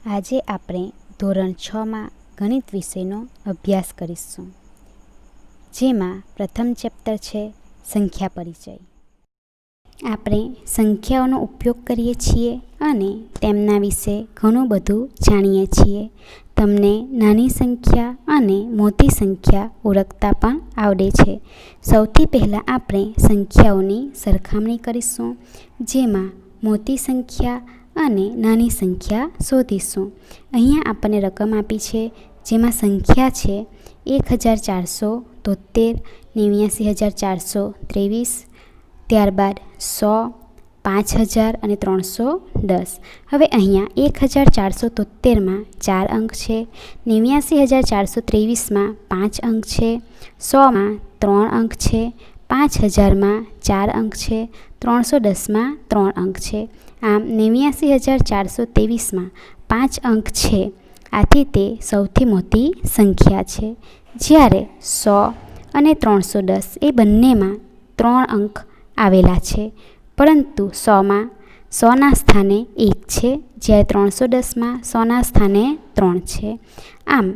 આજે આપણે ધોરણ 6માં ગણિત વિષયનો અભ્યાસ કરીશું, જેમાં પ્રથમ ચેપ્ટર છે સંખ્યા પરિચય. આપણે સંખ્યાઓનો ઉપયોગ કરીએ છીએ અને તેમના વિશે ઘણું બધું જાણીએ છીએ. તમને નાની સંખ્યા અને મોટી સંખ્યા ઓળખતા પણ આવડે છે. સૌથી પહેલાં આપણે સંખ્યાઓની સરખામણી કરીશું, જેમાં મોટી સંખ્યા અને નાની સંખ્યા શોધીશું. અહીંયા આપણને રકમ આપી છે, જેમાં સંખ્યા છે 1473, 89423, ત્યારબાદ 100, 5000 અને 310. હવે અહીંયા 1473માં 4 અંક છે, 89423માં 5 અંક છે, 100માં 3 અંક છે, 5000માં 4 અંક છે, 310માં 3 અંક છે. આમ 89423માં 5 અંક છે, આથી તે સૌથી મોટી સંખ્યા છે. જ્યારે 100 અને 310 એ બંનેમાં 3 અંક આવેલા છે, પરંતુ 100ના સ્થાને 1 છે, જ્યારે 310માં 100ના સ્થાને 3 છે. આમ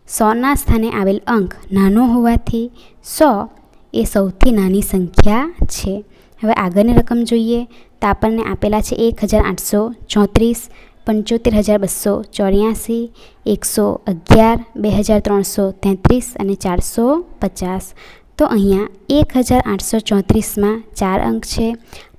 100ના સ્થાને આવેલ અંક નાનો હોવાથી 100 એ સૌથી નાની સંખ્યા છે. હવે આગળની રકમ જોઈએ તો આપણને આપેલા છે 1834, 75284, 111, 2333 અને 450. તો અહીંયા 1834માં 4 અંક છે,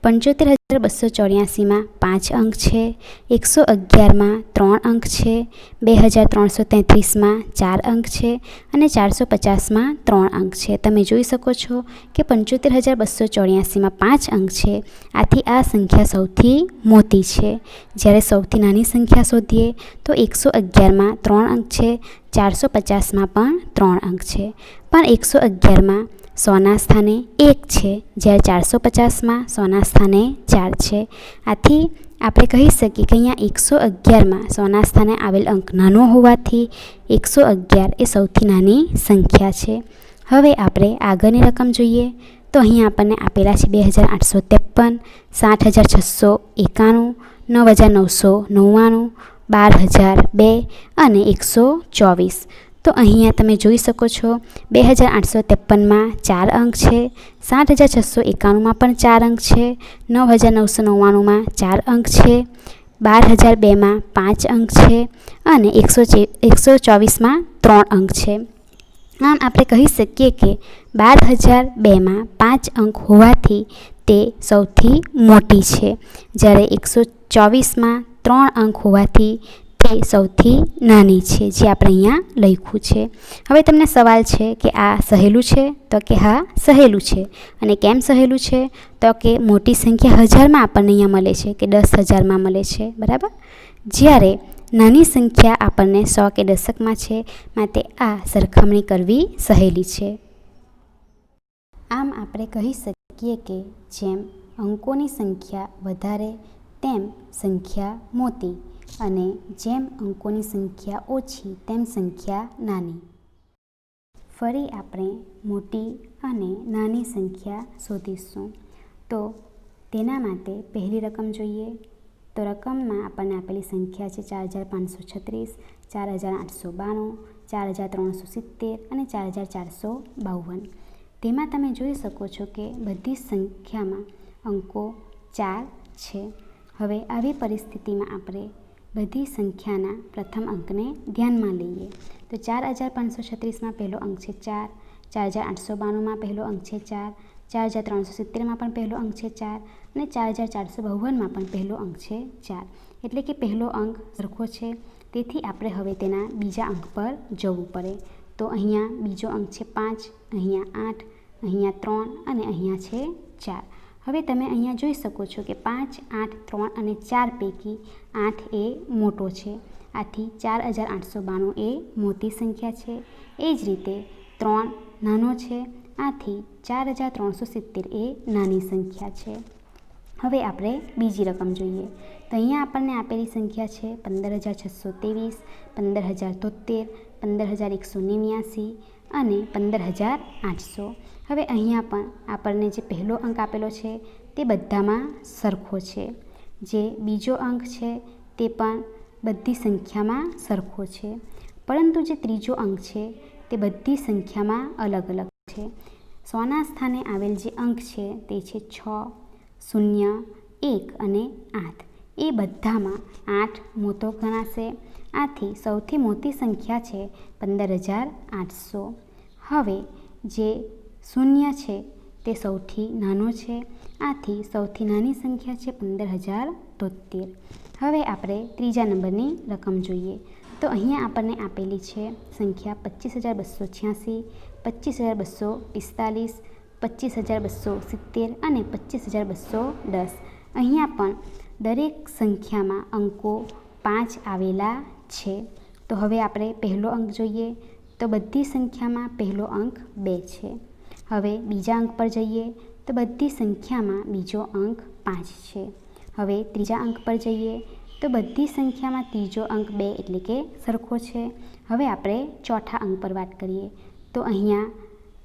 75284માં 5 અંક છે, 111માં 3 અંક છે, 2333માં 4 અંક છે અને 450માં 3 અંક છે. તમે જોઈ શકો છો કે 75284માં 5 અંક છે, આથી આ સંખ્યા સૌથી મોટી છે. જ્યારે સૌથી નાની સંખ્યા શોધીએ તો 111માં 3 અંક છે, 450માં પણ 3 અંક છે, પણ 111માં 100ના સ્થાને 1 છે, જ્યારે 450માં 100ના સ્થાને 4 છે. આથી આપણે કહી શકીએ કે અહીંયા 111માં 100ના સ્થાને આવેલ અંક નાનો હોવાથી 111 એ સૌથી નાની સંખ્યા છે. હવે આપણે આગળની રકમ જોઈએ તો અહીંયા આપણને આપેલા છે 2853, 60691, 9999, 12002 અને 124. તો અહીંયા તમે જોઈ શકો છો 2853માં 4 અંક છે, 60691માં પણ 4 અંક છે, 9999માં 4 અંક છે, 12002માં 5 અંક છે અને 124માં 3 અંક છે. આમ આપણે કહી શકીએ કે 12002માં 5 અંક હોવાથી તે સૌથી મોટી છે, જ્યારે 124માં 3 અંક હોવાથી તે સૌથી નાની છે, જે આપણે અહીંયા લખ્યું છે. હવે તમને સવાલ છે કે આ સહેલું છે? તો કે હા, સહેલું છે. અને કેમ સહેલું છે? તો કે મોટી સંખ્યા હજારમાં આપણને અહીંયા મળે છે કે 10,000માં મળે છે, બરાબર. જ્યારે નાની સંખ્યા આપણને 100 કે દશકમાં છે, માટે આ સરખામણી કરવી સહેલી છે. આમ આપણે કહી શકીએ કે જેમ અંકોની સંખ્યા વધારે તેમ સંખ્યા મોટી, અને જેમ અંકોની સંખ્યા ઓછી તેમ સંખ્યા નાની. ફરી આપણે મોટી અને નાની સંખ્યા શોધીશું. તો તેના માટે પહેલી રકમ જોઈએ તો રકમમાં આપણને આપેલી સંખ્યા છે 4536, 4892, 4370 અને 4452. તેમાં તમે જોઈ શકો છો કે બધી સંખ્યામાં અંકો 4 છે. હવે આવી પરિસ્થિતિમાં આપણે બધી સંખ્યાના પ્રથમ અંકને ધ્યાનમાં લઈએ. તો 4536માં પહેલો અંક છે 4, 4892માં પહેલો અંક છે 4, 4370માં પણ પહેલો અંક છે 4 અને 4452માં પણ પહેલો અંક છે 4. એટલે કે પહેલો અંક સરખો છે, તેથી આપણે હવે તેના બીજા અંક પર જવું પડે. તો અહીંયા બીજો અંક છે 5, અહીંયા 8, અહીંયા 3 અને અહીંયા છે 4. હવે તમે અહીંયા જોઈ શકો છો કે 5, 8, 3 અને 4 પૈકી 8 એ મોટો છે, આથી 4892 એ મોટી સંખ્યા છે. એ જ રીતે 3 નાનો છે, આથી 4370 એ નાની સંખ્યા છે. હવે આપણે બીજી રકમ જોઈએ તો અહીંયા આપણને આપેલી સંખ્યા છે 15623, 15073, 15189 અને 15800. હવે અહીંયા પણ આપણને જે પહેલો અંક આપેલો છે તે બધામાં સરખો છે. જે બીજો અંક છે તે પણ બધી સંખ્યામાં સરખો છે, પરંતુ જે ત્રીજો અંક છે તે બધી સંખ્યામાં અલગ અલગ છે. 100ના સ્થાને આવેલ જે અંક છે તે છે 6, 0, 1 અને 8. એ બધામાં 8 મોટો ગણાશે. આથી સૌથી મોટી સંખ્યા છે 15,800. હવે જે 0 છે તે સૌથી નાનો છે. આથી સૌથી નાની સંખ્યા છે 15,073. હવે આપણે ત્રીજા નંબરની રકમ જોઈએ તો અહીંયા આપણને આપેલી છે સંખ્યા 25,286, 25,245, 25,270 અને 25,210. અહીંયા પણ દરેક સંખ્યામાં અંકો 5 આવેલા છે. તો હવે આપણે પહેલો અંક જોઈએ તો બધી સંખ્યામાં પહેલો અંક 2 છે. હવે બીજા અંક પર જઈએ તો બધી સંખ્યામાં બીજો અંક 5 છે. હવે ત્રીજા અંક પર જઈએ તો બધી સંખ્યામાં ત્રીજો અંક 2 એટલે કે સરખો છે. હવે આપણે ચોથા અંક પર વાત કરીએ તો અહીંયા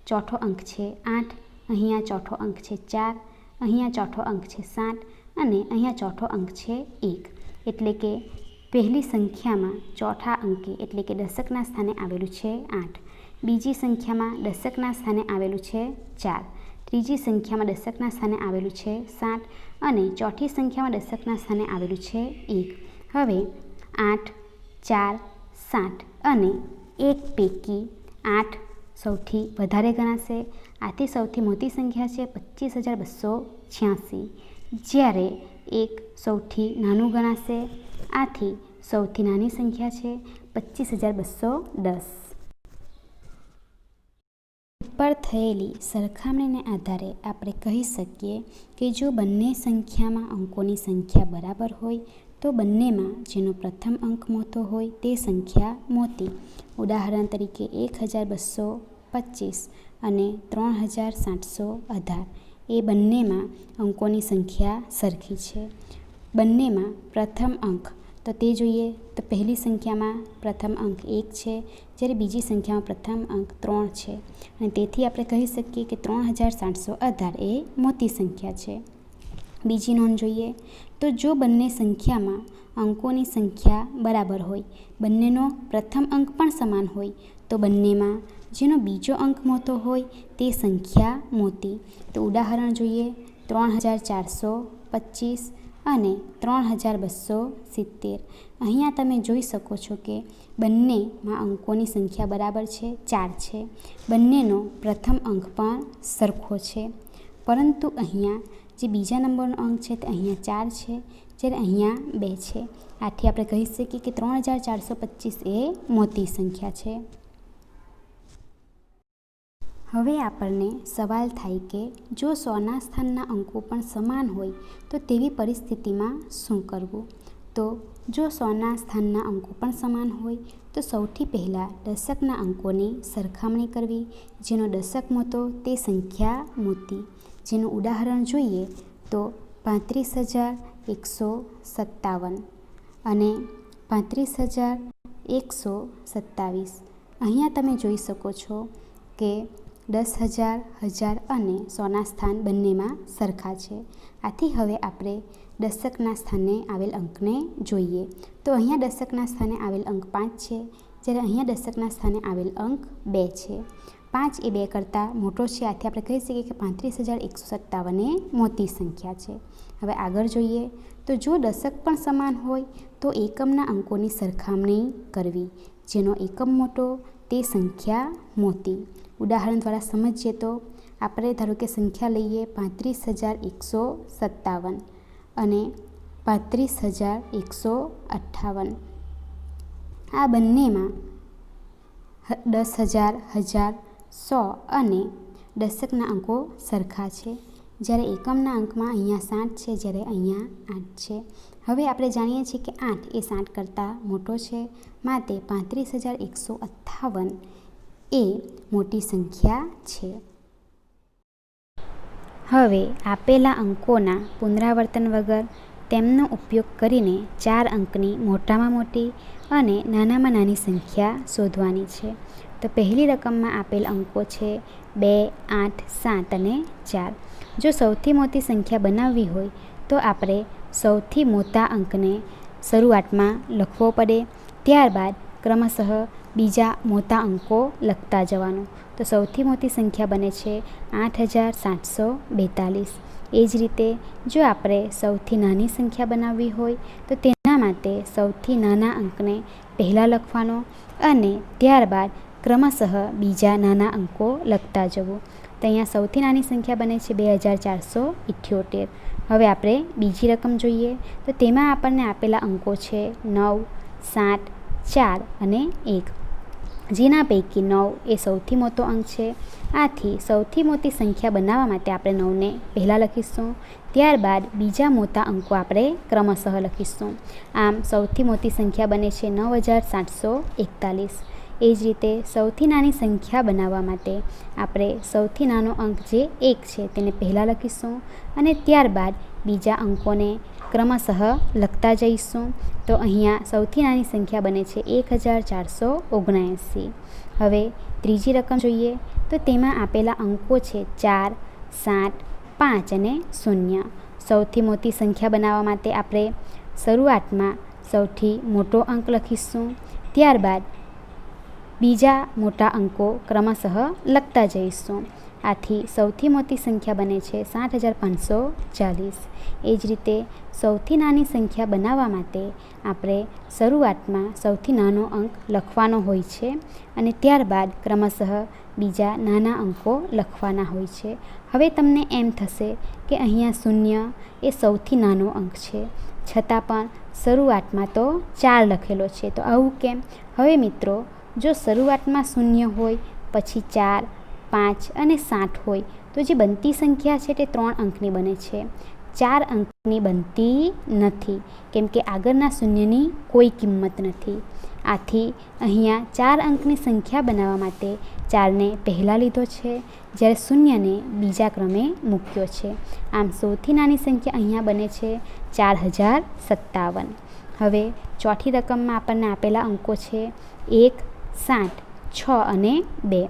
ચોથો અંક છે 8, અહીંયા ચોથો અંક છે 4, અહીંયા ચોથો અંક છે 7 અને અહીંયા ચોથો અંક છે 1. એટલે કે પહેલી સંખ્યામાં ચોથા અંકે એટલે કે દશકના સ્થાને આવેલું છે 8, બીજી સંખ્યામાં દશકના સ્થાને આવેલું છે 4, ત્રીજી સંખ્યામાં દશકના સ્થાને આવેલું છે 7 અને ચોથી સંખ્યામાં દશકના સ્થાને આવેલું છે 1. હવે 8, 4, 7 અને 1 પૈકી 8 સૌથી વધારે ગણાશે. આથી સૌથી મોટી સંખ્યા છે 25,286, જ્યારે 1 સૌથી નાનું ગણાશે. આથી સૌથી નાની સંખ્યા છે 25,210. ઉપર થયેલી સરખામણીને આધારે આપણે કહી શકીએ કે જો બંને સંખ્યામાં અંકોની સંખ્યા બરાબર હોય તો બંનેમાં જેનો પ્રથમ અંક મોટો હોય તે સંખ્યા મોટી. ઉદાહરણ તરીકે 1,225 અને 3,718 એ બંનેમાં અંકોની સંખ્યા સરખી છે. બંનેમાં પ્રથમ અંક તો તે જોઈએ તો પહેલી સંખ્યામાં પ્રથમ અંક 1 છે, જ્યારે બીજી સંખ્યામાં પ્રથમ અંક 3 છે અને તેથી આપણે કહી શકીએ કે 3,718 એ મોટી સંખ્યા છે. બીજી નોંધ જોઈએ તો જો બંને સંખ્યામાં અંકોની સંખ્યા બરાબર હોય, બંનેનો પ્રથમ અંક પણ સમાન હોય તો બંનેમાં જેનો બીજો અંક મોટો હોય તે સંખ્યા મોટી. તો ઉદાહરણ જોઈએ 3,425 અને 3,270. અહીંયા તમે જોઈ શકો છો કે બંનેમાં અંકોની સંખ્યા બરાબર છે, 4 છે. બંનેનો પ્રથમ અંક પણ સરખો છે, પરંતુ અહીંયા જે બીજા નંબરનો અંક છે તે અહીંયા 4 છે, જ્યારે અહીંયા 2 છે. આથી આપણે કહી શકીએ કે 3,425 એ મોટી સંખ્યા છે. હવે આપણને સવાલ થાય કે જો 100ના સ્થાનના અંકો પણ સમાન હોય તો તેવી પરિસ્થિતિમાં શું કરવું? તો જો 100ના સ્થાનના અંકો પણ સમાન હોય તો સૌથી પહેલાં દશકના અંકોની સરખામણી કરવી. જેનો દશક મોટો તે સંખ્યા મોટી. જેનું ઉદાહરણ જોઈએ તો 35,157 અને 35,127. અહીંયા તમે જોઈ શકો છો કે 10,000, 1000 અને 100ના સ્થાન બંનેમાં સરખા છે. આથી હવે આપણે દશકના સ્થાને આવેલ અંકને જોઈએ તો અહીંયા દશકના સ્થાને આવેલ અંક 5 છે, જ્યારે અહીંયા દશકના સ્થાને આવેલ અંક 2 છે. 5 એ 2 કરતાં મોટો છે, આથી આપણે કહી શકીએ કે 35,157 એ મોટી સંખ્યા છે. હવે આગળ જોઈએ તો જો દશક પણ સમાન હોય તો એકમના અંકોની સરખામણી કરવી. જેનો એકમ મોટો તે સંખ્યા મોટી. ઉદાહરણ દ્વારા સમજીએ તો આપણે ધારો કે સંખ્યા લઈએ 35,157 અને 35,158. આ બંનેમાં 10,000, 1000, 100 અને દશકના અંકો સરખા છે, જ્યારે એકમના અંકમાં અહીંયા 7 છે, જ્યારે અહીંયા 8 છે. હવે આપણે જાણીએ છીએ કે 8 એ 7 કરતાં મોટો છે, માટે 35,158 એ મોટી સંખ્યા છે. હવે આપેલા અંકોના પુનરાવર્તન વગર તેમનો ઉપયોગ કરીને 4 અંકની મોટામાં મોટી અને નાનામાં નાની સંખ્યા શોધવાની છે. તો પહેલી રકમમાં આપેલ અંકો છે 2, 8, 7 અને 4. જો સૌથી મોટી સંખ્યા બનાવવી હોય તો આપણે સૌથી મોટા અંકને શરૂઆતમાં લખવો પડે, ત્યારબાદ ક્રમશઃ બીજા મોટા અંકો લખતા જવાનું. તો સૌથી મોટી સંખ્યા બને છે 8742. એ જ રીતે જો આપણે સૌથી નાની સંખ્યા બનાવવી હોય તો તેના માટે સૌથી નાના અંકને પહેલાં લખવાનો અને ત્યારબાદ ક્રમશઃ બીજા નાના અંકો લખતા જવું. તો અહીંયા સૌથી નાની સંખ્યા બને છે 2478. હવે આપણે બીજી રકમ જોઈએ તો તેમાં આપણને આપેલા અંકો છે 9, 7, 4 અને 1, જેના પૈકી 9 એ સૌથી મોટો અંક છે. આથી સૌથી મોટી સંખ્યા બનાવવા માટે આપણે 9ને પહેલાં લખીશું, ત્યારબાદ બીજા મોટા અંકો આપણે ક્રમશઃ લખીશું. આમ સૌથી મોટી સંખ્યા બને છે 9741. એ જ રીતે સૌથી નાની સંખ્યા બનાવવા માટે આપણે સૌથી નાનો અંક જે 1 છે તેને પહેલાં લખીશું અને ત્યારબાદ બીજા અંકોને ક્રમશઃ લખતા જઈશું. તો અહીંયા સૌથી નાની સંખ્યા બને છે 1479. હવે ત્રીજી રકમ જોઈએ તો તેમાં આપેલા અંકો છે 4, 7, 5 અને 0. સૌથી મોટી સંખ્યા બનાવવા માટે આપણે શરૂઆતમાં સૌથી મોટો અંક લખીશું, ત્યારબાદ બીજા મોટા અંકો ક્રમશઃ લખતા જઈશું. આથી સૌથી મોટી સંખ્યા બને છે 7540. એ જ રીતે સૌથી નાની સંખ્યા બનાવવા માટે આપણે શરૂઆતમાં સૌથી નાનો અંક લખવાનો હોય છે અને ત્યારબાદ ક્રમશઃ બીજા નાના અંકો લખવાના હોય છે. હવે તમને એમ થશે કે અહીંયા 0 એ સૌથી નાનો અંક છે, છતાં પણ શરૂઆતમાં તો 4 લખેલો છે. તો આવું કેમ? હવે મિત્રો, જો શરૂઆતમાં 0 હોય, પછી 4, 5 અને 7 હોય તો જે બનતી સંખ્યા છે તે 3 અંકની બને છે, 4 અંકની બનતી નથી, કેમ કે આગળના શૂન્યની કોઈ કિંમત નથી. આથી અહીંયા 4 અંકની સંખ્યા બનાવવા માટે 4ને પહેલાં લીધો છે, જ્યારે 0ને બીજા ક્રમે મૂક્યો છે. આમ સૌથી નાની સંખ્યા અહીંયા બને છે 4057. હવે ચોથી રકમમાં આપણને આપેલા અંકો છે 1, 7, 6 અને 2.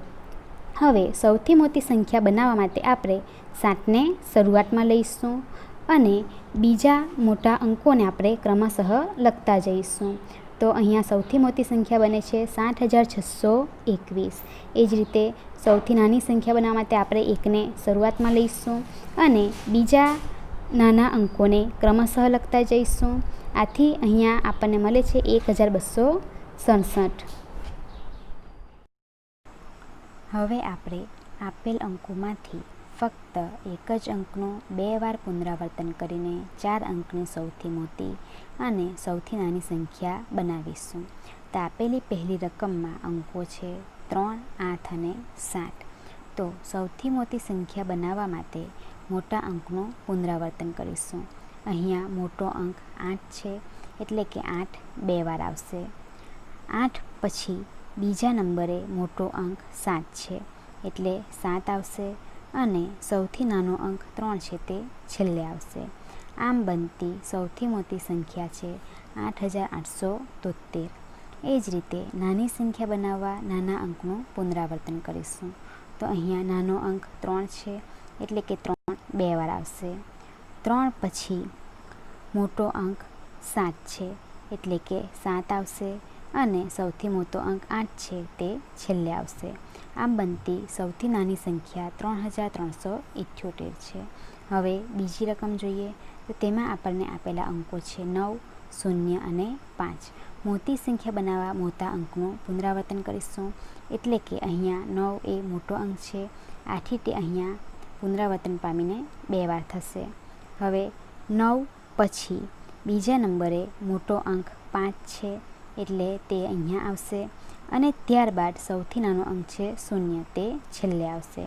હવે સૌથી મોટી સંખ્યા બનાવવા માટે આપણે 7ને શરૂઆતમાં લઈશું અને બીજા મોટા અંકોને આપણે ક્રમશઃ લખતા જઈશું. તો અહીંયા સૌથી મોટી સંખ્યા બને છે 7621. એ જ રીતે સૌથી નાની સંખ્યા બનાવવા માટે આપણે 1ને શરૂઆતમાં લઈશું અને બીજા નાના અંકોને ક્રમશઃ લખતા જઈશું. આથી અહીંયા આપણને મળે છે 1267. હવે આપણે આપેલ અંકોમાંથી ફક્ત એક જ અંકનું 2 વાર પુનરાવર્તન કરીને 4 અંકની સૌથી મોટી અને સૌથી નાની સંખ્યા બનાવીશું. તો આપેલી પહેલી રકમમાં અંકો છે 3, 8 અને 7. તો સૌથી મોટી સંખ્યા બનાવવા માટે મોટા અંકનું પુનરાવર્તન કરીશું. અહીંયા મોટો અંક 8 છે, એટલે કે 8 2 વાર આવશે. 8 પછી બીજા નંબરે મોટો અંક 7 છે, એટલે 7 આવશે અને સૌથી નાનો અંક 3 છે તે છેલ્લે આવશે. આમ બનતી સૌથી મોટી સંખ્યા છે 8873. એ જ રીતે નાની સંખ્યા બનાવવા નાના અંકનું પુનરાવર્તન કરીશું. તો અહીંયા નાનો અંક 3 છે, એટલે કે 3 2 વાર આવશે. 3 પછી મોટો અંક 7 છે, એટલે કે 7 આવશે અને સૌથી મોટો અંક 8 છે તે છેલ્લે આવશે. આમ બનતી સૌથી નાની સંખ્યા 3378 છે. હવે બીજી રકમ જોઈએ તો તેમાં આપણને આપેલા અંકો છે 9, 0 અને 5. મોટી સંખ્યા બનાવવા મોટા અંકનું પુનરાવર્તન કરીશું, એટલે કે અહીંયા 9 એ મોટો અંક છે, આથી તે અહીંયા પુનરાવર્તન પામીને 2 વાર થશે. હવે 9 પછી બીજા નંબરે મોટો અંક 5 છે, એટલે તે અહીંયા આવશે અને ત્યારબાદ સૌથી નાનો અંક છે 0, તે છેલ્લે આવશે.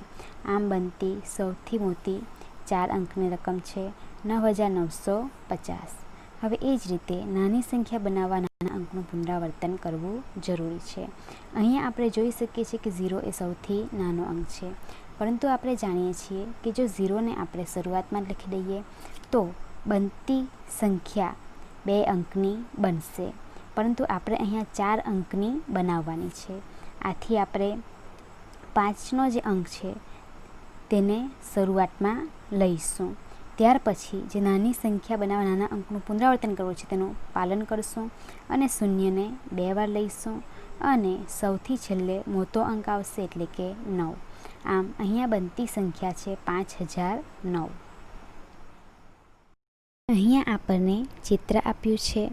આમ બનતી સૌથી મોટી 4 અંકની રકમ છે 9950. હવે એ જ રીતે નાની સંખ્યા બનાવવા નાના અંકનું પુનરાવર્તન કરવું જરૂરી છે. અહીંયા આપણે જોઈ શકીએ છીએ કે 0 એ સૌથી નાનો અંક છે, પરંતુ આપણે જાણીએ છીએ કે જો 0ને આપણે શરૂઆતમાં જ લખી દઈએ તો બનતી સંખ્યા 2 અંકની બનશે, પરંતુ આપણે અહીંયા 4 અંકની બનાવવાની છે. આથી આપણે 5નો જે અંક છે તેને શરૂઆતમાં લઈશું, ત્યાર પછી જે નાની સંખ્યા બનાવવા નાના અંકનું પુનરાવર્તન કરવું છે તેનું પાલન કરશું અને શૂન્યને 2 વાર લઈશું અને સૌથી છેલ્લે મોટો અંક આવશે એટલે કે 9. આમ અહીંયા બનતી સંખ્યા છે 5009. અહીંયા આપણને ચિત્ર આપ્યું છે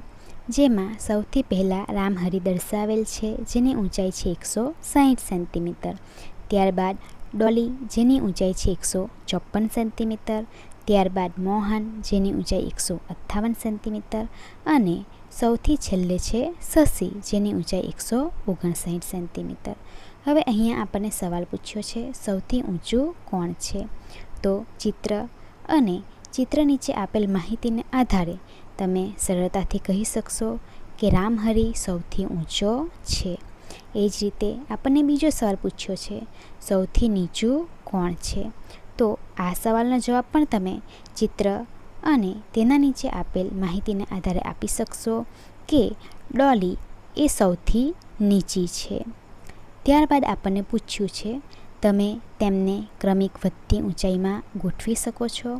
જેમાં સૌથી પહેલાં રામહરી દર્શાવેલ છે જેની ઊંચાઈ છે 160 સેન્ટીમીટર. ત્યારબાદ ડોલી જેની ઊંચાઈ છે 154 સેન્ટીમીટર. ત્યારબાદ મોહન જેની ઊંચાઈ 158 સેન્ટીમીટર અને સૌથી છેલ્લે છે શશી જેની ઊંચાઈ 159 સેન્ટીમીટર. હવે અહીંયા આપણને સવાલ પૂછ્યો છે સૌથી ઊંચું કોણ છે? તો ચિત્ર અને ચિત્ર નીચે આપેલ માહિતીને આધારે તમે સરળતાથી કહી શકશો કે રામહરી સૌથી ઊંચો છે. એ જ રીતે આપણને બીજો સવાલ પૂછ્યો છે સૌથી નીચું કોણ છે? તો આ સવાલનો જવાબ પણ તમે ચિત્ર અને તેના નીચે આપેલ માહિતીને આધારે આપી શકશો કે ડોલી એ સૌથી નીચી છે. ત્યારબાદ આપણને પૂછ્યું છે તમે તેમને ક્રમિક વધતી ઊંચાઈમાં ગોઠવી શકો છો.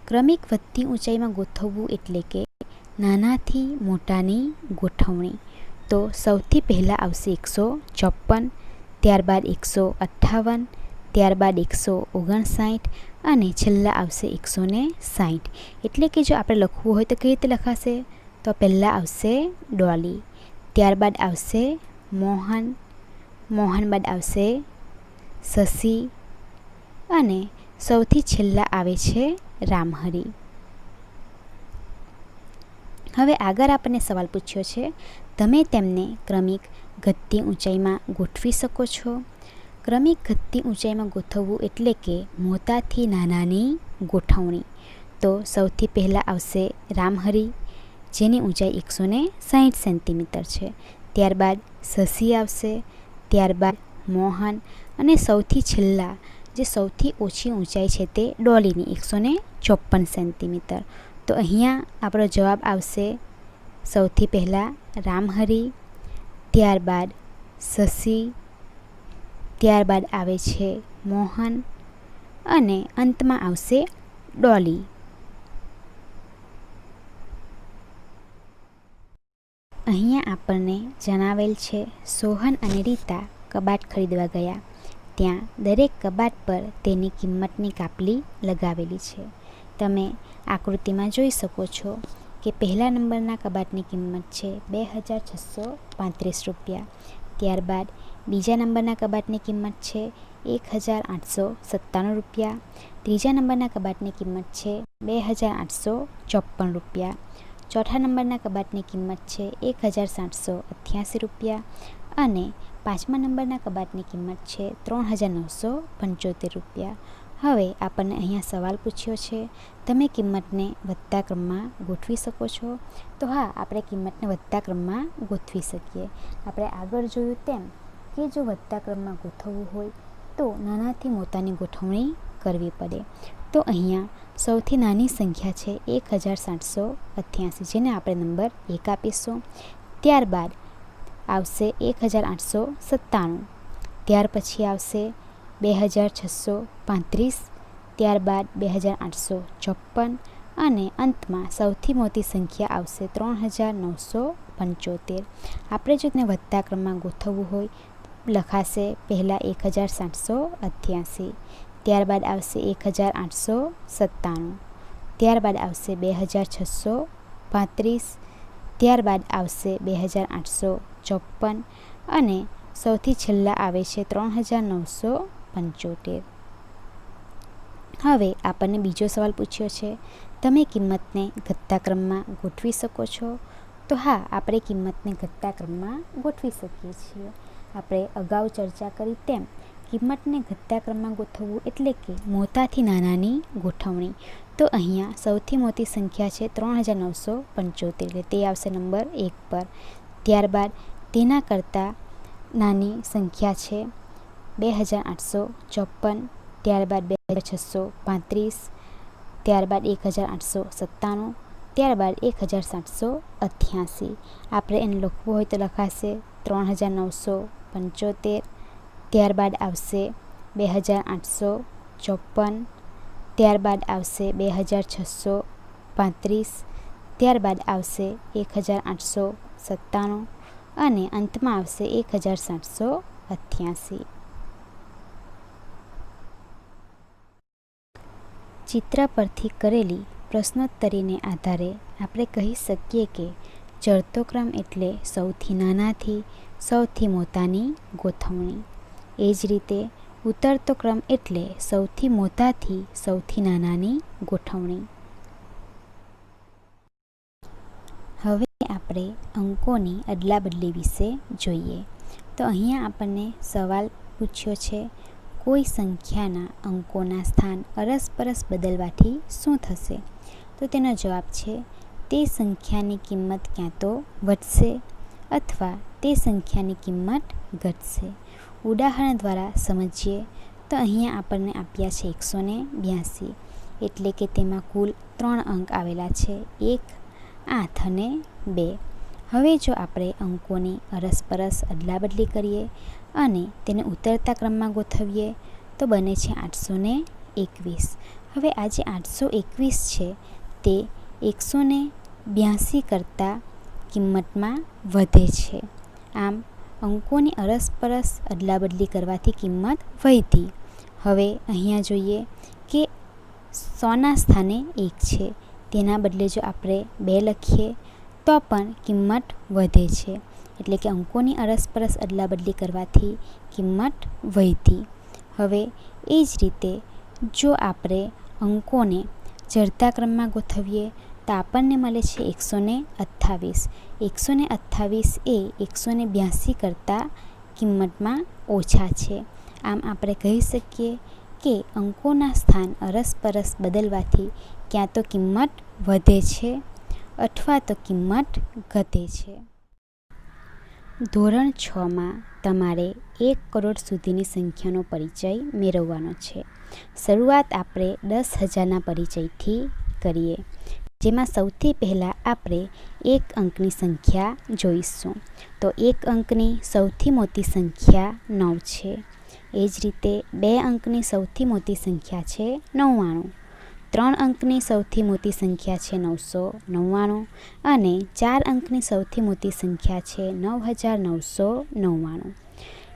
ક્રમિક વધતી ઊંચાઈમાં ગોઠવવું એટલે કે નાનાથી મોટાની ગોઠવણી. તો સૌથી પહેલાં આવશે 154, ત્યારબાદ 158, ત્યારબાદ 159 અને છેલ્લા આવશે 160. એટલે કે જો આપણે લખવું હોય તો કઈ રીતે લખાશે? તો પહેલાં આવશે ડોલી, ત્યારબાદ આવશે મોહન, મોહન બાદ આવશે શશી અને સૌથી છેલ્લા આવે છે રામહરી. હવે આગળ આપણને સવાલ પૂછ્યો છે તમે તેમને ક્રમિક ઘટતી ઊંચાઈમાં ગોઠવી શકો છો. ક્રમિક ઘટતી ઊંચાઈમાં ગોઠવવું એટલે કે મોટાથી નાનાની ગોઠવણી. તો સૌથી પહેલાં આવશે રામહરી જેની ઊંચાઈ 160 સેન્ટીમીટર છે. ત્યારબાદ શશી આવશે, ત્યારબાદ મોહન અને સૌથી છેલ્લા જે સૌથી ઓછી ઊંચાઈ છે તે ડોલીની 154 સેન્ટીમીટર. તો અહીંયા આપણો જવાબ આવશે સૌથી પહેલાં રામહરી, ત્યારબાદ શશી, ત્યારબાદ આવે છે મોહન અને અંતમાં આવશે ડોલી. અહીંયા આપણને જણાવેલ છે સોહન અને રીતા કબાટ ખરીદવા ગયા. ત્યાં દરેક કબાટ પર તેની કિંમતની કાપલી લગાવેલી છે. તમે આકૃતિમાં જોઈ શકો છો કે પહેલા નંબરના કબાટની કિંમત છે 2635 રૂપિયા. ત્યારબાદ બીજા નંબરના કબાટની કિંમત છે 1897 રૂપિયા. ત્રીજા નંબરના કબાટની કિંમત છે 2854 રૂપિયા. ચોથા નંબરના કબાટની કિંમત છે 1788 રૂપિયા અને પાંચમા નંબરના કબાટની કિંમત છે 3975 રૂપિયા. હવે આપણને અહીંયા સવાલ પૂછ્યો છે તમે કિંમતને વધતા ક્રમમાં ગોઠવી શકો છો? તો હા, આપણે કિંમતને વધતા ક્રમમાં ગોઠવી શકીએ. આપણે આગળ જોયું તેમ કે જો વધતા ક્રમમાં ગોઠવવું હોય તો નાનાથી મોટાની ગોઠવણી કરવી પડે. તો અહીંયા સૌથી નાની સંખ્યા છે 1788 જેને આપણે નંબર 1 આપીશું. ત્યારબાદ આવશે 1897, ત્યાર પછી આવશે 2635, ત્યારબાદ 2854 અને અંતમાં સૌથી મોટી સંખ્યા આવશે 3975. આપણે જો તેને વધતા ક્રમમાં ગોઠવવું હોય લખાશે પહેલાં 1788, ત્યારબાદ આવશે 1897, ત્યારબાદ આવશે 2635, ત્યારબાદ આવશે 2854 અને સૌથી છેલ્લા આવે છે 3975. હવે આપણને બીજો સવાલ પૂછ્યો છે તમે કિંમતને ઘટતા ક્રમમાં ગોઠવી શકો છો? તો હા, આપણે કિંમતને ઘટતા ક્રમમાં ગોઠવી શકીએ છીએ. આપણે અગાઉ ચર્ચા કરી તેમ કિંમતને ઘટતા ક્રમમાં ગોઠવવું એટલે કે મોટાથી નાનાની ગોઠવણી. તો અહીંયા સૌથી મોટી સંખ્યા છે 3975 એટલે તે આવશે નંબર 1 પર. ત્યારબાદ તેના કરતાં નાની સંખ્યા છે 2854, ત્યારબાદ 2635, ત્યારબાદ 1897, ત્યારબાદ 1788. આપણે એને લખવું હોય તો લખાશે 3975, ત્યારબાદ આવશે 2854, ત્યારબાદ આવશે 2635, ત્યારબાદ આવશે 1897 અને અંતમાં આવશે 1788. ચિત્ર પરથી કરેલી પ્રશ્નોત્તરીને આધારે આપણે કહી શકીએ કે ચડતો ક્રમ એટલે સૌથી નાનાથી સૌથી મોટાની ગોઠવણી. એ જ રીતે ઉતરતો ક્રમ એટલે સૌથી મોટાથી સૌથી નાનાની ગોઠવણી. હવે આપણે અંકોની અદલાબદલી વિશે જોઈએ. તો અહીંયા આપણને સવાલ પૂછ્યો છે, કોઈ સંખ્યાના અંકોના સ્થાન અરસપરસ બદલવાથી શું થશે? તો તેનો જવાબ છે, તે સંખ્યાની કિંમત ક્યાં તો વધશે અથવા તે સંખ્યાની કિંમત ઘટશે. ઉદાહરણ દ્વારા સમજીએ તો અહીંયા આપણને આપ્યા છે 182, એટલે કે તેમાં કુલ 3 અંક આવેલા છે, 1, 8 અને 2. હવે જો આપણે અંકોની અરસપરસ અદલાબદલી કરીએ અને તેને ઉતરતા ક્રમમાં ગોઠવીએ તો બને છે 821. હવે આ જે 821 છે તે 182 કરતાં કિંમતમાં વધે છે. આમ અંકોની અરસપરસ અદલાબદલી કરવાથી કિંમત વધી. હવે અહીંયા જોઈએ કે 100ના સ્થાને 1 છે, તેના બદલે જો આપણે 2 લખીએ તો પણ કિંમત વધે છે, એટલે કે અંકોની અરસપરસ અદલાબદલી કરવાથી કિંમત વધી. હવે એ જ રીતે જો આપણે અંકોને ચડતા ક્રમમાં ગોઠવીએ તો આપણને મળે છે 128. 128 એ 182 કરતાં કિંમતમાં ઓછા છે. આમ આપણે કહી શકીએ કે અંકોના સ્થાન અરસપરસ બદલવાથી ક્યાં તો કિંમત વધે છે અથવા તો કિંમત ઘટે છે. ધોરણ 6માં તમારે 1 કરોડ સુધીની સંખ્યાનો પરિચય મેળવવાનો છે. શરૂઆત આપણે 10,000ના પરિચયથી કરીએ, જેમાં સૌથી પહેલાં આપણે 1 અંકની સંખ્યા જોઈશું. તો 1 અંકની સૌથી મોટી સંખ્યા 9 છે. એ જ રીતે 2 અંકની સૌથી મોટી સંખ્યા છે 99, 3 અંકની સૌથી મોટી સંખ્યા છે 999 અને 4 અંકની સૌથી મોટી સંખ્યા છે 9999.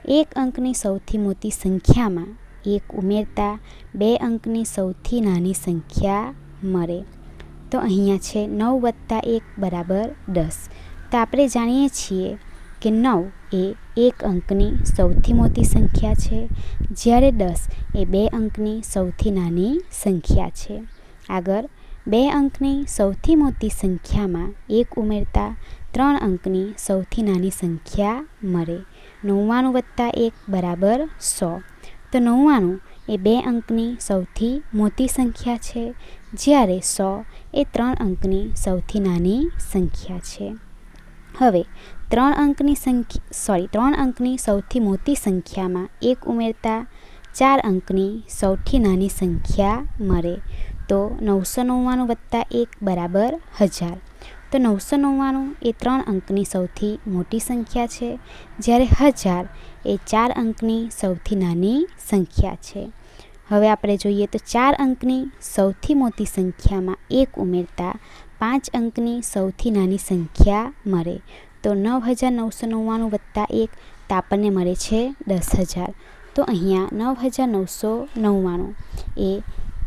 1 અંકની સૌથી મોટી સંખ્યામાં 1 ઉમેરતા 2 અંકની સૌથી નાની સંખ્યા મળે. તો અહીંયા છે 9 + 1 = 10. તો આપણે જાણીએ છીએ કે 9 એ 1 અંકની સૌથી મોટી સંખ્યા છે, જ્યારે 10 એ 2 અંકની સૌથી નાની સંખ્યા છે. આગળ 2 અંકની સૌથી મોટી સંખ્યામાં 1 ઉમેરતા 3 અંકની સૌથી નાની સંખ્યા મળે. 99 + 1 = 100. તો 99 એ 2 અંકની સૌથી મોટી સંખ્યા છે, જ્યારે 100 એ 3 અંકની સૌથી નાની સંખ્યા છે. હવે 3 અંકની સૌથી મોટી સંખ્યામાં 1 ઉમેરતા 4 અંકની સૌથી નાની સંખ્યા મળે. તો 999 + 1 = 1000. તો 999 એ 3 અંકની સૌથી મોટી સંખ્યા છે, જ્યારે 1000 એ 4 અંકની સૌથી નાની સંખ્યા છે. હવે આપણે જોઈએ તો 4 અંકની સૌથી મોટી સંખ્યામાં 1 ઉમેરતા 5 અંકની સૌથી નાની સંખ્યા મળે. તો 9999 + 1 તો આપણને મળે છે 10,000. તો અહીંયા 9999 એ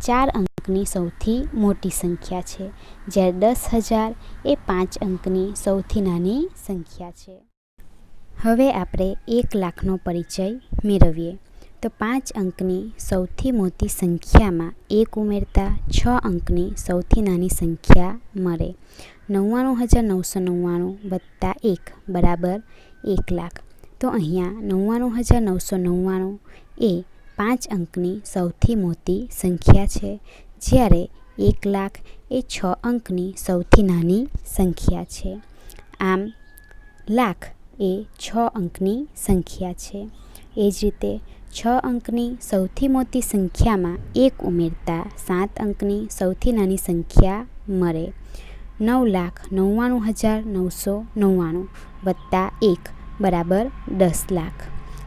4 અંકની સૌથી મોટી સંખ્યા છે, જ્યારે 10,000 એ 5 અંકની સૌથી નાની સંખ્યા છે. હવે આપણે 1 લાખનો પરિચય મેળવીએ. તો 5 અંકની સૌથી મોટી સંખ્યામાં 1 ઉમેરતા 6 અંકની સૌથી નાની સંખ્યા મળે. 99,999 + 1 = 1 લાખ. તો અહીંયા 99,999 એ 5 અંકની સૌથી મોટી સંખ્યા છે, જ્યારે 1 લાખ એ 6 અંકની સૌથી નાની સંખ્યા છે. આમ લાખ એ 6 અંકની સંખ્યા છે. એ જ રીતે 6 અંકની સૌથી મોટી સંખ્યામાં 1 ઉમેરતા 7 અંકની સૌથી નાની સંખ્યા મળે. 9,99,999 + 1 = 10 લાખ.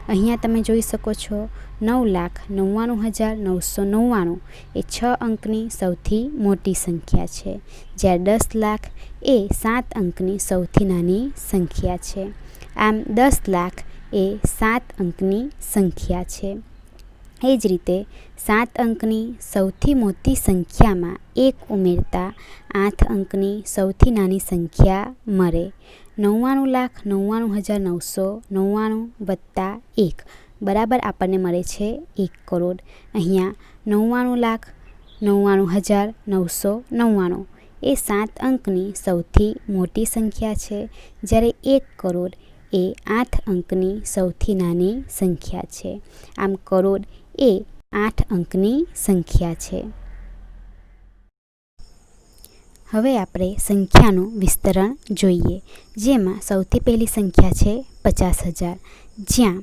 અહીંયા તમે જોઈ શકો છો 9,99,999 એ 6 અંકની સૌથી મોટી સંખ્યા છે, જ્યારે 10 લાખ એ 7 અંકની સૌથી નાની સંખ્યા છે. આમ 10 લાખ એ 7 અંકની સંખ્યા છે. એ જ રીતે 7 અંકની સૌથી મોટી સંખ્યામાં 1 ઉમેરતા 8 અંકની સૌથી નાની સંખ્યા મળે. 99,99,999 વત્તા 1 બરાબર આપણને મળે છે 1 કરોડ. અહીંયા 99,99,999 એ 7 અંકની સૌથી મોટી સંખ્યા છે, જ્યારે 1 કરોડ એ 8 અંકની સૌથી નાની સંખ્યા છે. આમ કરોડ એ 8 અંકની સંખ્યા છે. હવે આપણે સંખ્યાનું વિસ્તરણ જોઈએ, જેમાં સૌથી પહેલી સંખ્યા છે 50,000, જ્યાં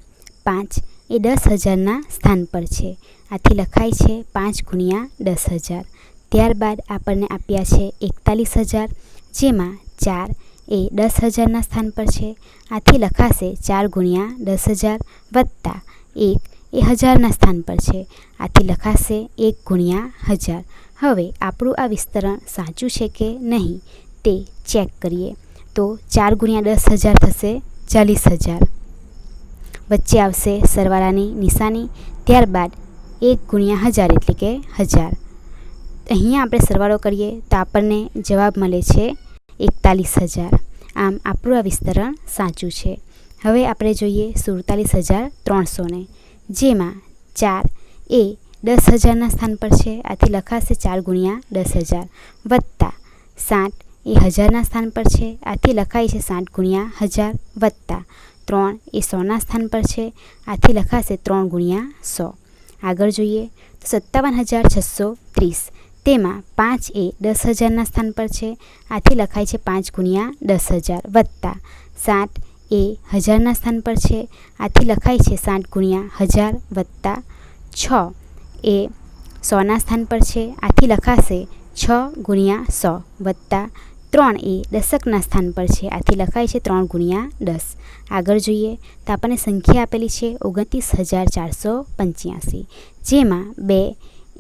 5 એ 10,000ના સ્થાન પર છે. આથી લખાય છે 5 ગુણ્યા 10,000. ત્યારબાદ આપણને આપ્યા છે 41,000, જેમાં 4 એ 10,000ના સ્થાન પર છે. આથી લખાશે 4 ગુણ્યા 10,000 વત્તા 1 એ 1000ના સ્થાન પર છે. આથી લખાશે 1 ગુણ્યા 1000. હવે આપણું આ વિસ્તરણ સાચું છે કે નહીં તે ચેક કરીએ. તો 4 ગુણ્યા 10,000 થશે 40,000. વચ્ચે આવશે સરવાળાની નિશાની, ત્યારબાદ 1 ગુણ્યા 1000 એટલે કે 1000. અહીંયા આપણે સરવાળો કરીએ તો આપણને જવાબ મળે છે 41,000. આમ આપણું આ વિસ્તરણ સાચું છે. હવે આપણે જોઈએ 47,300ને, જેમાં 4 એ 10,000ના સ્થાન પર છે. આથી લખાશે 4 ગુણ્યા 10,000 વત્તા 7 એ 1000ના સ્થાન પર છે. આથી લખાય છે 7 ગુણ્યા 1000 વત્તા 3 એ 100ના સ્થાન પર છે. આથી લખાશે 3 ગુણ્યા 100. આગળ જોઈએ તો 57,630, તેમાં 5 એ 10,000ના સ્થાન પર છે. આથી લખાય છે 5 ગુણ્યા 10,000 વત્તા 7 એ 1000ના સ્થાન પર છે. આથી લખાય છે 7 ગુણ્યા 1000 વત્તા 6 એ 100ના સ્થાન પર છે. આથી લખાશે 6 ગુણ્યા 100 વત્તા 3 એ દશકના સ્થાન પર છે. આથી લખાય છે 3 ગુણ્યા 10. આગળ જોઈએ તો આપણને સંખ્યા આપેલી છે 29,485, જેમાં 2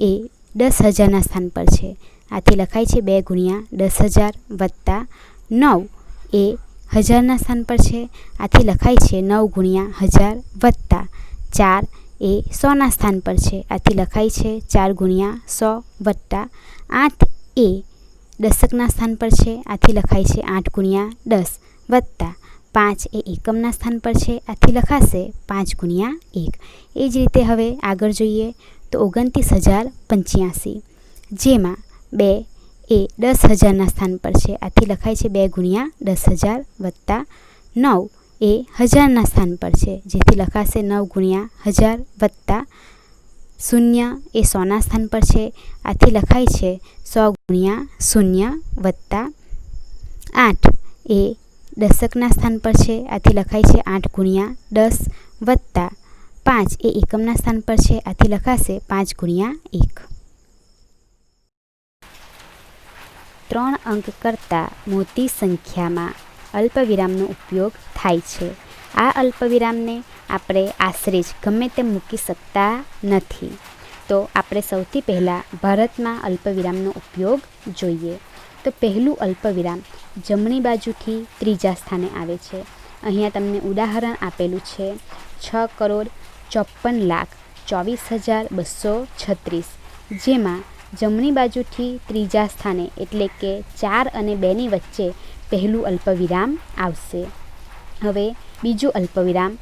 એ 10,000ના સ્થાન પર છે. આથી લખાય છે 2 ગુણ્યા 10,000 વત્તા 9 એ 1000ના સ્થાન પર છે. આથી લખાય છે 9 ગુણ્યા 1000 વત્તા 4 એ 100ના સ્થાન પર છે. આથી લખાય છે 4 ગુણ્યા 100 વત્તા 8 એ દશકના સ્થાન પર છે. આથી લખાય છે 8 ગુણ્યા 10 વત્તા 5 એ એકમના સ્થાન પર છે. આથી લખાશે 5 ગુણ્યા 1. એ જ રીતે હવે આગળ જોઈએ તો 29,085, જેમાં 2 એ 10,000ના સ્થાન પર છે. આથી લખાય છે 2 ગુણ્યા 10,000 વત્તા 9 એ 1000ના સ્થાન પર છે. જેથી લખાશે 9 ગુણ્યા 1000 વત્તા 0 એ 100ના સ્થાન પર છે. આથી લખાય છે 100 ગુણ્યા 0 વત્તા 8 એ દશકના સ્થાન પર છે. આથી લખાય છે 8 ગુણ્યા 10 વત્તા 5 એ એકમના સ્થાન પર છે. આથી લખાશે 5 ગુણ્યા 1. 3 અંક કરતાં મોટી સંખ્યામાં અલ્પવિરામનો ઉપયોગ થાય છે. આ અલ્પવિરામને આપણે આશરે જ ગમે તેમ મૂકી શકતા નથી. તો આપણે સૌથી પહેલાં ભારતમાં અલ્પવિરામનો ઉપયોગ જોઈએ. તો પહેલું અલ્પવિરામ જમણી બાજુથી ત્રીજા સ્થાને આવે છે. અહીંયા તમને ઉદાહરણ આપેલું છે 6,54,24,236, જેમાં જમણી બાજુથી ત્રીજા સ્થાને એટલે કે 4 અને 2ની વચ્ચે પહેલું અલ્પવિરામ આવશે. હવે બીજું અલ્પવિરામ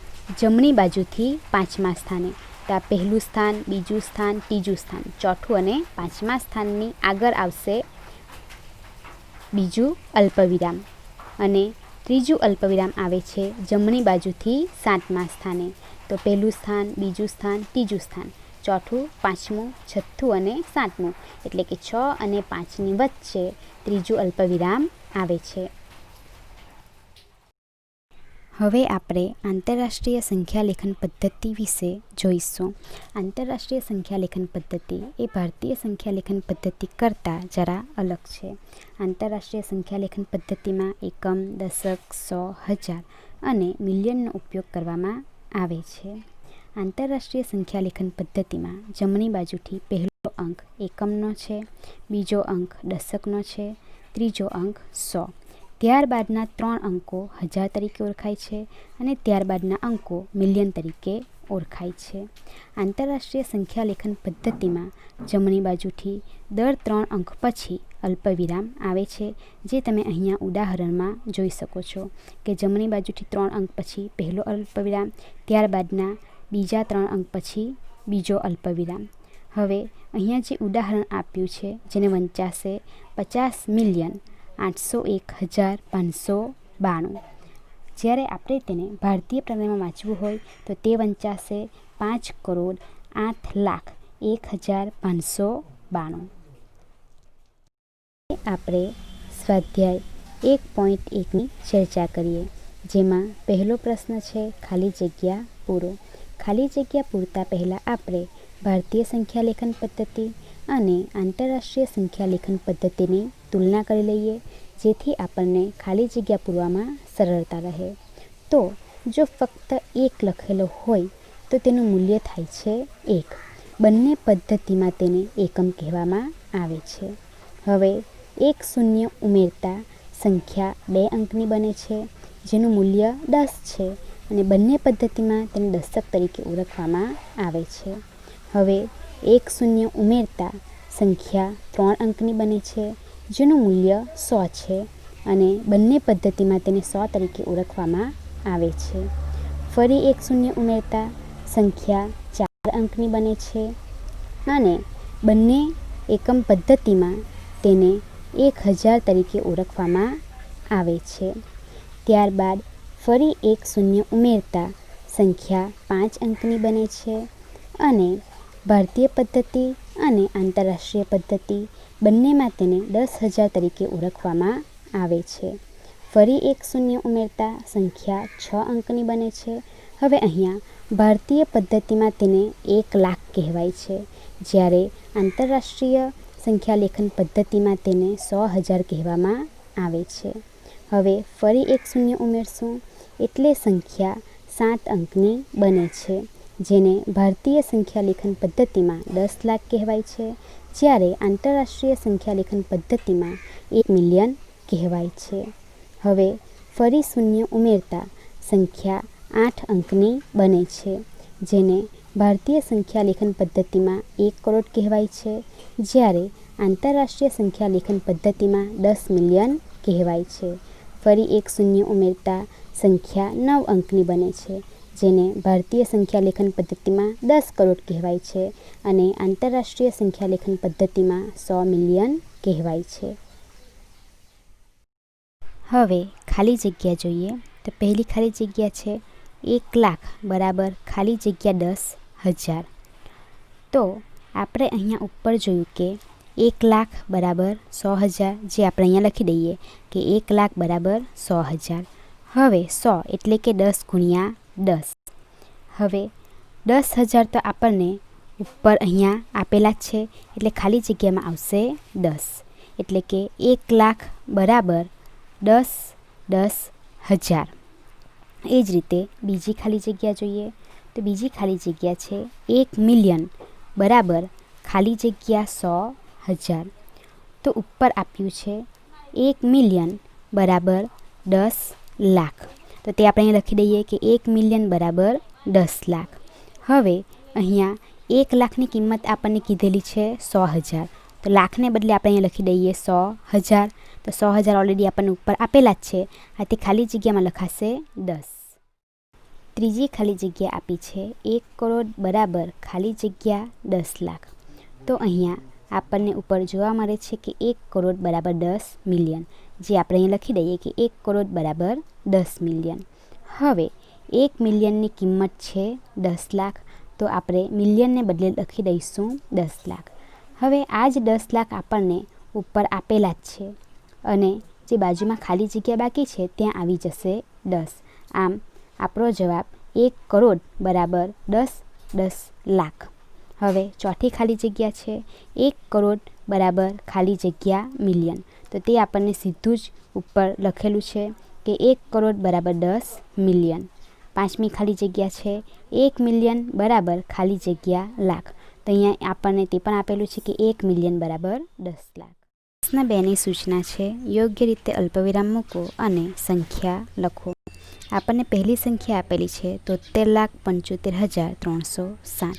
જમણી બાજુથી 5મા સ્થાને. તો આ પહેલું સ્થાન, બીજું સ્થાન, ત્રીજું સ્થાન, ચોથું અને 5મા સ્થાનની આગળ આવશે બીજું અલ્પવિરામ. અને ત્રીજું અલ્પવિરામ આવે છે જમણી બાજુથી 7મા સ્થાને. તો પહેલું સ્થાન, બીજું સ્થાન, ત્રીજું સ્થાન, ચોથું, 5મું, 6થું અને 7મું, એટલે કે 6 અને 5ની વચ્ચે ત્રીજું અલ્પવિરામ આવે છે. હવે આપણે આંતરરાષ્ટ્રીય સંખ્યાલેખન પદ્ધતિ વિશે જોઈશું. આંતરરાષ્ટ્રીય સંખ્યાલેખન પદ્ધતિ એ ભારતીય સંખ્યાલેખન પદ્ધતિ કરતાં જરા અલગ છે. આંતરરાષ્ટ્રીય સંખ્યાલેખન પદ્ધતિમાં એકમ, દશક, 100, 1000 અને મિલિયનનો ઉપયોગ કરવામાં આવે છે. આંતરરાષ્ટ્રીય સંખ્યા લેખન પદ્ધતિમાં જમણી બાજુથી પહેલો અંક એકમનો છે, બીજો અંક દશકનો છે, ત્રીજો અંક 100. ત્યારબાદના 3 અંકો હજાર તરીકે ઓળખાય છે અને ત્યારબાદના અંકો મિલિયન તરીકે ઓળખાય છે. આંતરરાષ્ટ્રીય સંખ્યા લેખન પદ્ધતિમાં જમણી બાજુથી દર 3 અંક પછી અલ્પવિરામ આવે છે, જે તમે અહીંયા ઉદાહરણમાં જોઈ શકો છો કે જમણી બાજુથી 3 અંક પછી પહેલો અલ્પવિરામ, ત્યારબાદના બીજા 3 અંક પછી બીજો અલ્પવિરામ. હવે અહીંયા જે ઉદાહરણ આપ્યું છે જેને વંચાશે 50,801,592. જ્યારે આપણે તેને ભારતીય પ્રમાણમાં વાંચવું હોય તો તે વંચાશે 5,08,01,592. આપણે સ્વાધ્યાય 1.1ની ચર્ચા કરીએ, જેમાં પહેલો પ્રશ્ન છે ખાલી જગ્યા પૂરો. ખાલી જગ્યા પૂરતા પહેલાં આપણે ભારતીય સંખ્યા લેખન પદ્ધતિ અને આંતરરાષ્ટ્રીય સંખ્યા લેખન પદ્ધતિની તુલના કરી લઈએ, જેથી આપણને ખાલી જગ્યા પૂરવામાં સરળતા રહે. તો જો ફક્ત 1 લખેલો હોય તો તેનું મૂલ્ય થાય છે 1. બંને પદ્ધતિમાં તેને એકમ કહેવામાં આવે છે. હવે 1 શૂન્ય ઉમેરતા સંખ્યા 2 અંકની બને છે, જેનું મૂલ્ય 10 છે અને બંને પદ્ધતિમાં તેને દશક તરીકે ઓળખવામાં આવે છે. હવે 1 શૂન્ય ઉમેરતા સંખ્યા 3 અંકની બને છે, જેનું મૂલ્ય 100 છે અને બંને પદ્ધતિમાં તેને 100 તરીકે ઓળખવામાં આવે છે. ફરી 1 શૂન્ય ઉમેરતા સંખ્યા 4 અંકની બને છે અને બંને એકમ પદ્ધતિમાં તેને 1000 તરીકે ઓળખવામાં આવે છે. ત્યારબાદ ફરી 1 શૂન્ય ઉમેરતા સંખ્યા 5 અંકની બને છે અને ભારતીય પદ્ધતિ અને આંતરરાષ્ટ્રીય પદ્ધતિ બંનેમાં તેને 10,000 તરીકે ઓળખવામાં આવે છે. ફરી 1 શૂન્ય ઉમેરતા સંખ્યા 6 અંકની બને છે. હવે અહીંયા ભારતીય પદ્ધતિમાં તેને 1 લાખ કહેવાય છે, જ્યારે આંતરરાષ્ટ્રીય સંખ્યા લેખન પદ્ધતિમાં તેને 100,000 કહેવામાં આવે છે. હવે ફરી 1 શૂન્ય ઉમેરશું એટલે સંખ્યા 7 અંકની બને છે, જેને ભારતીય સંખ્યા લેખન પદ્ધતિમાં 10 લાખ કહેવાય છે, જ્યારે આંતરરાષ્ટ્રીય સંખ્યા લેખન પદ્ધતિમાં 1 મિલિયન કહેવાય છે. હવે ફરી શૂન્ય ઉમેરતા સંખ્યા 8 અંકની બને છે, જેને ભારતીય સંખ્યા લેખન પદ્ધતિમાં 1 કરોડ કહેવાય છે, જ્યારે આંતરરાષ્ટ્રીય સંખ્યા લેખન પદ્ધતિમાં 10 મિલિયન કહેવાય છે. ફરી 1 શૂન્ય ઉમેરતા સંખ્યા 9 અંકની બને છે, જેને ભારતીય સંખ્યા લેખન પદ્ધતિમાં 10 કરોડ કહેવાય છે અને આંતરરાષ્ટ્રીય સંખ્યા લેખન પદ્ધતિમાં 100 મિલિયન કહેવાય છે. હવે ખાલી જગ્યા જોઈએ તો પહેલી ખાલી જગ્યા છે 1 લાખ બરાબર ખાલી જગ્યા 10,000. તો આપણે અહીંયા ઉપર જોયું કે 1 લાખ બરાબર 100,000, જે આપણે અહીંયા લખી દઈએ કે 1 લાખ બરાબર 100,000. હવે 100 એટલે કે 10 ગુણ્યા 10. હવે 10,000 તો આપણને ઉપર અહીંયા આપેલા જ છે, એટલે ખાલી જગ્યામાં આવશે 10, એટલે કે 1 લાખ બરાબર 10,000. એ જ રીતે બીજી ખાલી જગ્યા જોઈએ તો બીજી ખાલી જગ્યા છે 1 મિલિયન બરાબર ખાલી જગ્યા 100,000. તો ઉપર આપ્યું છે 1 મિલિયન બરાબર 10 લાખ. તો તે આપણે અહીં લખી દઈએ કે 1 મિલિયન બરાબર 10 લાખ. હવે અહીંયા 1 લાખની કિંમત આપણને કીધેલી છે 100,000, તો લાખને બદલે આપણે અહીં લખી દઈએ 100,000. તો 100,000 ઓલરેડી આપણને ઉપર આપેલા જ છે, આથી ખાલી જગ્યામાં લખાશે 10. ત્રીજી ખાલી જગ્યા આપી છે 1 કરોડ બરાબર ખાલી જગ્યા 10 લાખ. તો અહીંયા આપણને ઉપર જોવા મળે છે કે 1 કરોડ બરાબર 10 મિલિયન, જે આપણે અહીં લખી દઈએ કે 1 કરોડ બરાબર 10 મિલિયન. હવે 1 મિલિયનની કિંમત છે 10 લાખ, તો આપણે મિલિયનને બદલે લખી દઈશું 10 લાખ. હવે આ જ 10 લાખ આપણને ઉપર આપેલા જ છે અને જે બાજુમાં ખાલી જગ્યા બાકી છે ત્યાં આવી જશે 10. આમ આપણો જવાબ 1 કરોડ બરાબર 10 લાખ. હવે ચોથી ખાલી જગ્યા છે 1 કરોડ બરાબર ખાલી જગ્યા મિલિયન. તો તે આપણને સીધું જ ઉપર લખેલું છે કે 1 કરોડ બરાબર 10 મિલિયન. પાંચમી ખાલી જગ્યા છે 1 મિલિયન બરાબર ખાલી જગ્યા લાખ. તો અહીંયા આપણને તે પણ આપેલું છે કે 1 મિલિયન બરાબર 10 લાખ. પ્રશ્ન 2ની સૂચના છે યોગ્ય રીતે અલ્પવિરામ મૂકો અને સંખ્યા લખો. આપણને પહેલી સંખ્યા આપેલી છે 73,75,307,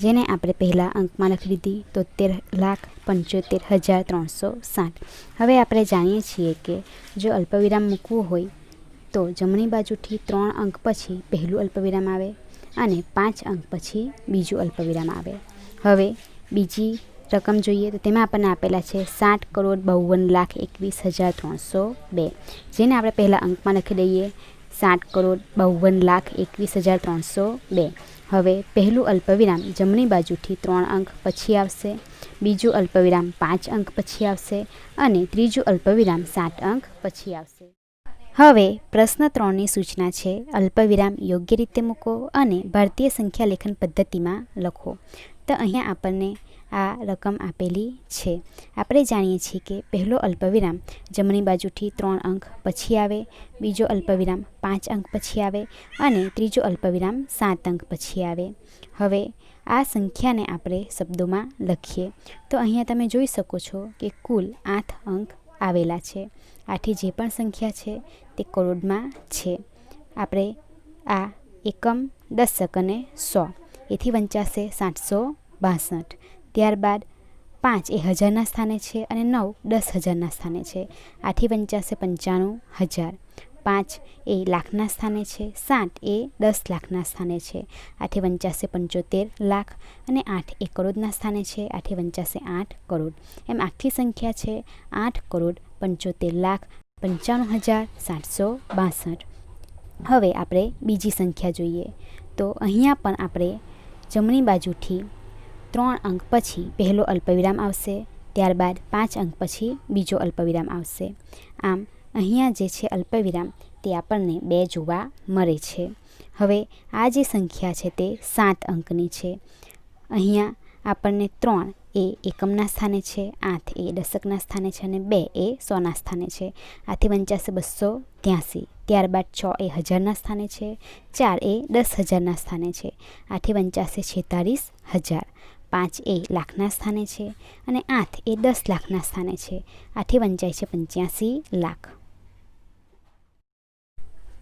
જેને આપણે પહેલા અંકમાં લખી દીધી 73,75,307. હવે આપણે જાણીએ છીએ કે જો અલ્પવિરામ મૂકવું હોય તો જમણી બાજુથી 3 અંક પછી પહેલું અલ્પવિરામ આવે અને 5 અંક પછી બીજું અલ્પવિરામ આવે. હવે બીજી રકમ જોઈએ તો તેમાં આપણને આપેલા છે 60,52,21,302, જેને આપણે પહેલા અંકમાં લખી દઈએ 60,52,21,302. હવે પહેલું અલ્પવિરામ જમણી બાજુથી 3 અંક પછી આવશે, બીજું અલ્પવિરામ 5 અંક પછી આવશે અને ત્રીજું અલ્પવિરામ 7 અંક પછી આવશે. હવે પ્રશ્ન 3ની સૂચના છે અલ્પવિરામ યોગ્ય રીતે મૂકો અને ભારતીય સંખ્યા લેખન પદ્ધતિમાં લખો. તો અહીંયા આપણને આ રકમ આપેલી છે. આપણે જાણીએ છીએ કે પહેલો અલ્પવિરામ જમણી બાજુથી 3 અંક પછી આવે, બીજો અલ્પવિરામ 5 અંક પછી આવે અને ત્રીજો અલ્પવિરામ 7 અંક પછી આવે. હવે આ સંખ્યાને આપણે શબ્દોમાં લખીએ તો અહીંયા તમે જોઈ શકો છો કે કુલ 8 અંક આવેલા છે. આથી જે પણ સંખ્યા છે તે કરોડમાં છે. આપણે આ એકમ, દશક અને 100 એથી વંચાશે 762. ત્યારબાદ 5 એ હજારના સ્થાને છે અને 9 10,000ના સ્થાને છે. આથી વંચાશે 95,000. 5 એ લાખના સ્થાને છે, 7 એ 10 લાખના સ્થાને છે. આથી વંચાશે 75 લાખ અને 8 એ કરોડના સ્થાને છે. આથી વંચાશે 8 કરોડ. એમ આખી સંખ્યા છે 8,75,95,762. હવે આપણે બીજી સંખ્યા જોઈએ તો અહીંયા પણ આપણે જમણી બાજુથી 3 અંક પછી પહેલો અલ્પવિરામ આવશે, ત્યારબાદ 5 અંક પછી બીજો અલ્પવિરામ આવશે. આમ અહીંયા જે છે અલ્પવિરામ તે આપણને 2 જોવા મળે છે. હવે આ જે સંખ્યા છે તે 7 અંકની છે. અહીંયા આપણને 3 એ એકમના સ્થાને છે, 8 એ દશકના સ્થાને છે અને 2 એ 100ના સ્થાને છે. આથી વંચાશે 283. ત્યારબાદ 6 એ હજારના સ્થાને છે, 4 એ 10,000ના સ્થાને છે. આથી વંચાશે 46,000. 5 એ લાખના સ્થાને છે અને 8 એ 10 લાખના સ્થાને છે. આથી વંચાય છે 85 લાખ.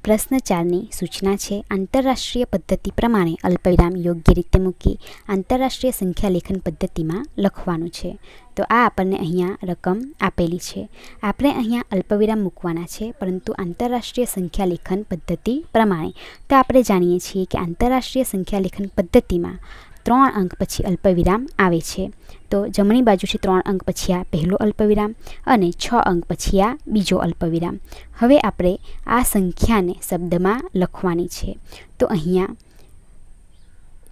પ્રશ્ન 4ની સૂચના છે આંતરરાષ્ટ્રીય પદ્ધતિ પ્રમાણે અલ્પવિરામ યોગ્ય રીતે મૂકી આંતરરાષ્ટ્રીય સંખ્યા લેખન પદ્ધતિમાં લખવાનું છે. તો આ આપણને અહીંયા રકમ આપેલી છે. આપણે અહીંયા અલ્પવિરામ મૂકવાના છે, પરંતુ આંતરરાષ્ટ્રીય સંખ્યા લેખન પદ્ધતિ પ્રમાણે. તો આપણે જાણીએ છીએ કે આંતરરાષ્ટ્રીય સંખ્યા લેખન પદ્ધતિમાં 3 અંક પછી અલ્પવિરામ આવે છે. તો જમણી બાજુથી 3 અંક પછી આ પહેલો અલ્પવિરામ અને 6 અંક પછી આ બીજો અલ્પવિરામ. હવે આપણે આ સંખ્યાને શબ્દમાં લખવાની છે. તો અહીંયા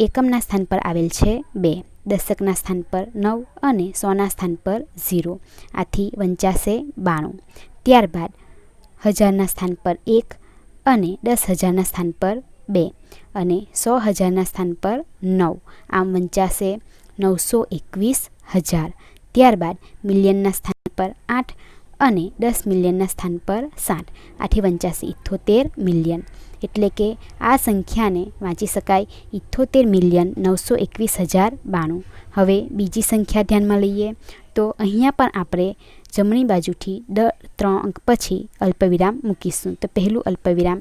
એકમના સ્થાન પર આવેલ છે 2, દશકના સ્થાન પર 9 અને 100ના સ્થાન પર 0. આથી વંચાશે 92. ત્યારબાદ હજારના સ્થાન પર 1 અને 10,000ના સ્થાન પર 2 અને 100,000ના સ્થાન પર 9. આમ વંચાશે 921,000. ત્યારબાદ મિલિયનના સ્થાન પર 8 અને 10 મિલિયનના સ્થાન પર 7. આથી વંચાશે 78 મિલિયન. એટલે કે આ સંખ્યાને વાંચી શકાય 78,921,092. હવે બીજી સંખ્યા ધ્યાનમાં લઈએ તો અહીંયા પણ આપણે જમણી બાજુથી 3 અંક પછી અલ્પવિરામ મૂકીશું. તો પહેલું અલ્પવિરામ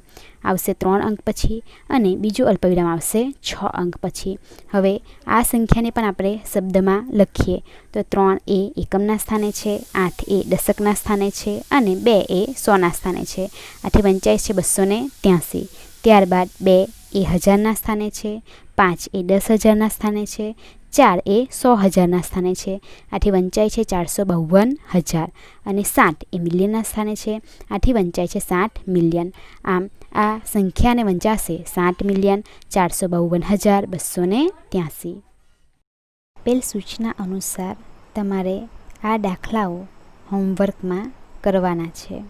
આવશે 3 અંક પછી અને બીજું અલ્પવિરામ આવશે 6 અંક પછી. હવે આ સંખ્યાને પણ આપણે શબ્દમાં લખીએ તો 3 એ એકમના સ્થાને છે, 8 એ દશકના સ્થાને છે અને 2 એ 100ના સ્થાને છે. આથી વંચાય છે 283. ત્યારબાદ 2 એ હજારના સ્થાને છે, 5 એ 10,000ના સ્થાને છે, 4 એ 100,000ના સ્થાને છે. આથી વંચાય છે 452,000 અને 7 એ મિલિયનના સ્થાને છે. આથી વંચાય છે 7 મિલિયન. આમ આ સંખ્યાને વંચાશે 7,452,283. આપેલ સૂચના અનુસાર તમારે આ દાખલાઓ હોમવર્કમાં કરવાના છે.